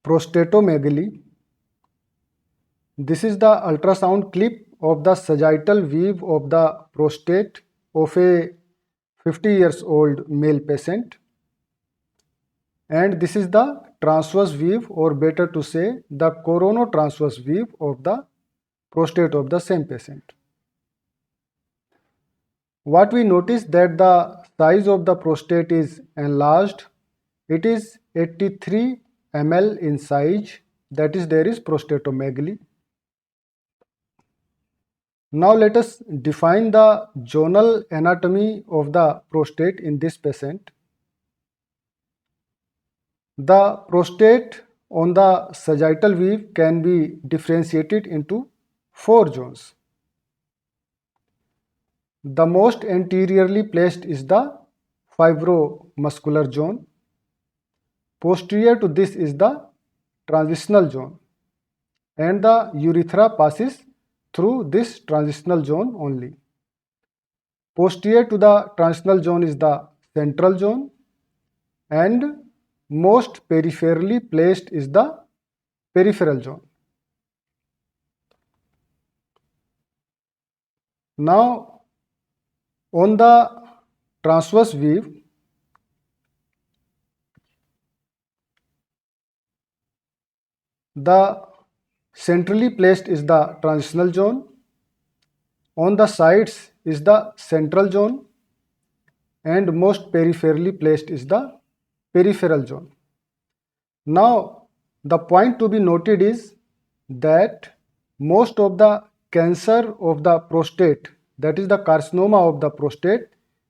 prostatomegaly. This is the ultrasound clip of the sagittal weave of the prostate of a 50 years old male patient, and this is the transverse weave, or better to say the coronotransverse weave of the prostate of the same patient. What we notice that the size of the prostate is enlarged. It is 83 ml in size, that is there is prostatomegaly. Now let us define the zonal anatomy of the prostate in this patient. The prostate on the sagittal weave can be differentiated into 4 zones. The most anteriorly placed is the fibromuscular zone. Posterior to this is the transitional zone, and the urethra passes through this transitional zone only. Posterior to the transitional zone is the central zone, and most peripherally placed is the peripheral zone. Now on the transverse weave, the centrally placed is the transitional zone, on the sides is the central zone, and most peripherally placed is the peripheral zone. Now the point to be noted is that most of the cancer of the prostate, that is the carcinoma of the prostate,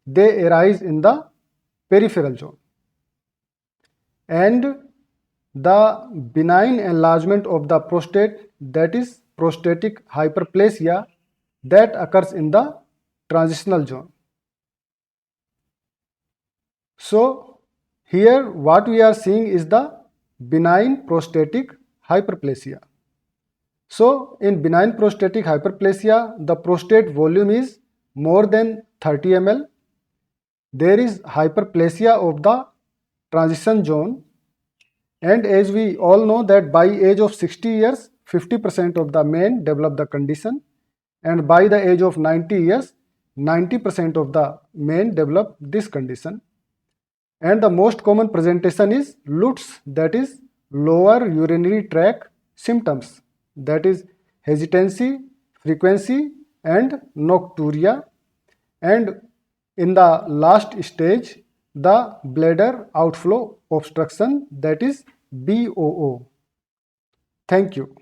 they arise in the peripheral zone, and the benign enlargement of the prostate, that is prostatic hyperplasia, that occurs in the transitional zone. So here what we are seeing is the benign prostatic hyperplasia. So in benign prostatic hyperplasia, the prostate volume is more than 30 ml. There is hyperplasia of the transition zone, and as we all know that by age of 60 years, 50% of the men develop the condition, and by the age of 90 years, 90% of the men develop this condition. And the most common presentation is LUTS, that is lower urinary tract symptoms, that is hesitancy, frequency, and nocturia. And in the last stage, the bladder outflow obstruction, that is BOO. Thank you.